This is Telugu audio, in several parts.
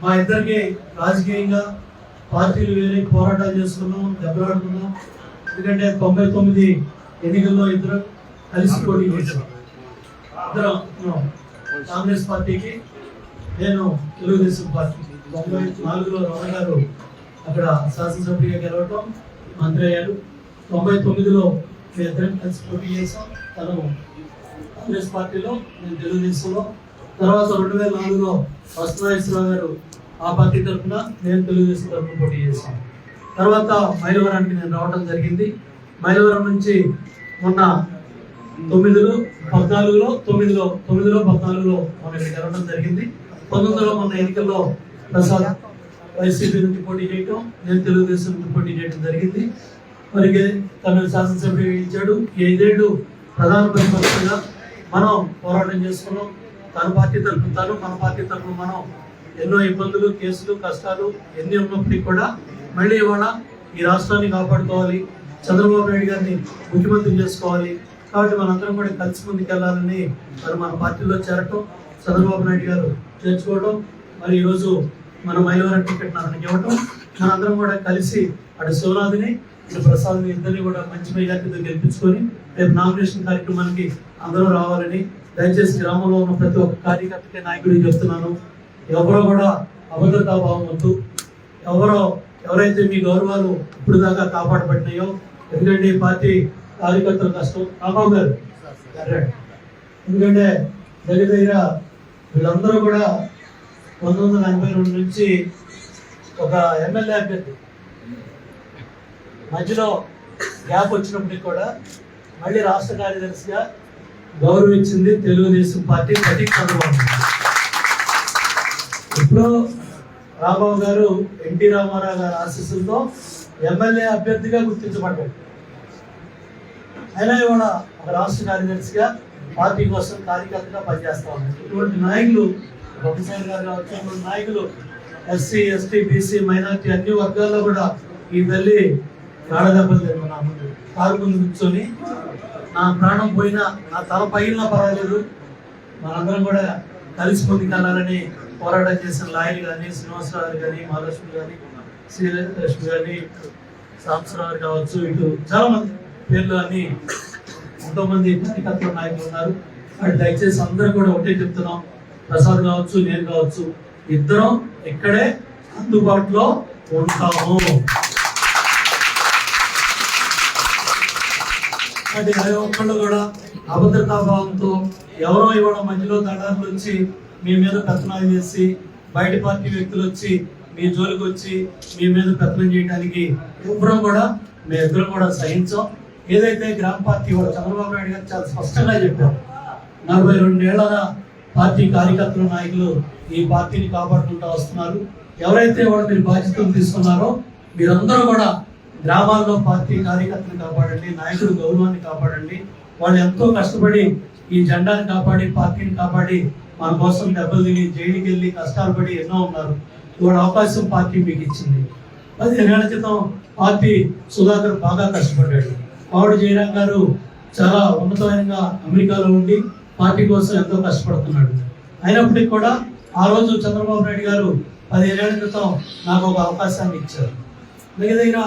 మా ఇద్దరికి రాజకీయంగా పార్టీలు వేరే పోరాటాలు చేసుకున్నాం, దెబ్బలాడుకున్నాం. ఎందుకంటే 99 ఎన్నికల్లో ఇద్దరు కలిసి పోటీ చేశాం. ఇద్దరం కాంగ్రెస్ పార్టీకి, నేను తెలుగుదేశం పార్టీ. 94లో రమణ గారు అక్కడ శాసనసభ్యుడిగా గెలవటం, మంత్రి అయ్యారు. 99లో మేము ఇద్దరం కలిసి పోటీ చేసాం. తను కాంగ్రెస్ పార్టీలో, నేను తెలుగుదేశంలో. తర్వాత 2004లో వసంతరావు గారు ఆ పార్టీ తరఫున, నేను తెలుగుదేశం తరఫున పోటీ చేశాను. తర్వాత మైలవరానికి నేను రావడం జరిగింది. మైలవరం నుంచి మొన్న 9లో 14లో మనకి గెలవడం జరిగింది. 19లో మొన్న ఎన్నికల్లో ప్రసాద్ వైసీపీ నుంచి పోటీ చేయటం, నేను తెలుగుదేశం నుంచి పోటీ చేయడం జరిగింది. మరి తను శాసనసభ్యుడు ఇచ్చాడు. 5 ఏళ్ళు ప్రధాన ప్రతిపక్షంగా మనం పోరాటం చేసుకున్నాం. తన పార్టీ తరఫున తను, మన పార్టీ తరఫున మనం ఎన్నో ఇబ్బందులు, కేసులు, కష్టాలు ఎన్ని ఉన్నప్పటికీ కూడా మళ్ళీ ఇవాళ ఈ రాష్ట్రాన్ని కాపాడుకోవాలి, చంద్రబాబు నాయుడు గారిని ముఖ్యమంత్రి చేసుకోవాలి. కాబట్టి మనందరం కూడా కలిసి ముందుకెళ్లాలని మరి మన పార్టీలో చేరటం, చంద్రబాబు నాయుడు గారు చేర్చుకోవడం, మరి ఈరోజు మన మైలవరం టికెట్ నాకు ఇవ్వటం, మనందరం కూడా కలిసి అటు శివనాథ్ని ఇటు ప్రసాద్ని ఇద్దరిని కూడా మంచి మెజార్టీతో గెలిపించుకొని రేపు నామినేషన్ కార్యక్రమానికి అందరూ రావాలని దయచేసి గ్రామంలో ఉన్న ప్రతి ఒక్క కార్యకర్తకి, నాయకుడికి చెప్తున్నాను. ఎవరో కూడా అభద్రతా భావం వద్దు. ఎవరైతే మీ గౌరవాలు ఇప్పుడు దాకా కాపాడబడినాయో, ఎందుకంటే ఈ పార్టీ కార్యకర్తల కష్టం. రాంబాబు గారు, ఎందుకంటే దగ్గర వీళ్ళందరూ కూడా 1982 నుంచి ఒక ఎమ్మెల్యే అభ్యర్థి మధ్యలో గ్యాప్ వచ్చినప్పటికీ కూడా మళ్ళీ రాష్ట్ర కార్యదర్శిగా గౌరవించింది తెలుగుదేశం పార్టీ. చంద్రబాబు ఇప్పుడు రాంబాబు గారు ఎన్టీ రామారావు గారి ఆశీస్సులతో ఎమ్మెల్యే అభ్యర్థిగా గుర్తించబడ్డాడు. అయినా ఇవాళ ఒక రాష్ట్ర కార్యదర్శిగా పార్టీ కోసం కార్యకర్తగా పనిచేస్తా ఉన్నారు. ఇటువంటి నాయకులు ప్రొఫెసర్ గారు కావచ్చు, ఇటువంటి నాయకులు ఎస్సీ, ఎస్టీ, బీసీ, మైనార్టీ అన్ని వర్గాల్లో కూడా ఈ తల్లి రాడదెబ్బలు నా ముందు కారు ముందు కూర్చొని నా ప్రాణం పోయినా, నా తల పగిలినా పర్వాలేదు, మనందరం కూడా కలిసి ముందుకెళ్ళాలని పోరాటం చేసిన లాయర్ కానీ, శ్రీనివాసరావు కానీ, మహాలక్ష్మి కానీ, శ్రీలక్ష్మి కానీ, సాంబశివరావు కావచ్చు, ఇటు చాలా మంది పేర్లు అన్ని ఎంతోమంది కార్యకర్తల నాయకులు ఉన్నారు. అటు దయచేసి అందరూ కూడా ఒకటే చెప్తున్నాం, ప్రసాద్ కావచ్చు, నేను కావచ్చు, ఇద్దరం ఇక్కడే అందుబాటులో ఉంటాము. అంటే ఒక్కళ్ళు కూడా అభద్రతా భావంతో ఎవరో ఇవ్వడం మధ్యలో దళారులు వచ్చి మీ మీద పెత్తనాలు చేసి, బయట పార్టీ వ్యక్తులు వచ్చి మీ జోలికి వచ్చి మీ మీద పెత్తనం చేయడానికి ఎవరం కూడా మీ ఇద్దరు కూడా సహించాం. ఏదైతే గ్రామ పార్టీ కూడా చంద్రబాబు నాయుడు గారు చాలా స్పష్టంగా చెప్పారు, 42 ఏళ్ల పార్టీ కార్యకర్తల నాయకులు ఈ పార్టీని కాపాడుకుంటూ వస్తున్నారు. ఎవరైతే వాళ్ళు మీరు బాధ్యతలు తీసుకున్నారో మీరందరూ కూడా గ్రామాల్లో పార్టీ కార్యకర్తలు కాపాడండి, నాయకుడు గౌరవాన్ని కాపాడండి. వాళ్ళు ఎంతో కష్టపడి ఈ జెండాని కాపాడి, పార్టీని కాపాడి మన కోసం దెబ్బలు తిని జైలుకి వెళ్ళి కష్టాలు పడి ఎన్నో ఉన్నారు. ఇవాళ అవకాశం పార్టీ మీకు ఇచ్చింది. 15 ఏళ్ల క్రితం పార్టీ సుధాకర్ బాగా కష్టపడ్డాడు. ఆవిడ జయరాం గారు చాలా ఉన్నతమైన అమెరికాలో ఉండి పార్టీ కోసం ఎంతో కష్టపడుతున్నాడు. అయినప్పటికీ కూడా ఆ రోజు చంద్రబాబు నాయుడు గారు 15 ఏళ్ల క్రితం నాకు ఒక అవకాశాన్ని ఇచ్చారు. దగ్గర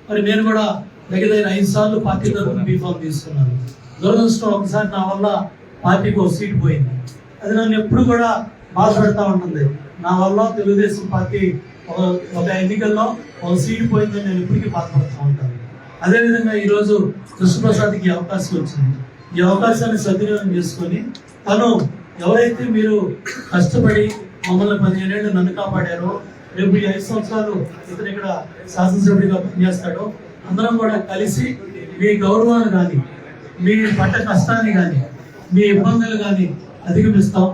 మరి నేను కూడా దగ్గర 5 సార్లు పార్టీ తరఫున బీఫామ్ తీసుకున్నాను. దురదృష్టం ఒకసారి నా వల్ల పార్టీకి ఒక సీటు పోయింది. అది నన్ను ఎప్పుడు కూడా బాధపెడతా ఉంటుంది. నా వల్ల తెలుగుదేశం పార్టీ ఒక ఎన్నికల్లో ఒక సీటు పోయిందని నేను ఇప్పటికీ బాధపడుతూ ఉంటాను. అదేవిధంగా ఈరోజు కృష్ణప్రసాద్కి అవకాశం వచ్చింది. ఈ అవకాశాన్ని సద్వినియోగం చేసుకొని తను ఎవరైతే మీరు కష్టపడి మమ్మల్ని 15 ఏళ్ళు నన్ను కాపాడారో, రేపు ఈ 5 సంవత్సరాలు ఇతను ఇక్కడ శాసనసభ్యుడిగా పనిచేస్తాడో, అందరం కూడా కలిసి మీ గౌరవాన్ని కానీ, మీ పట్ట కష్టాన్ని కానీ, మీ ఇబ్బందులు కానీ అధిగమిస్తాం.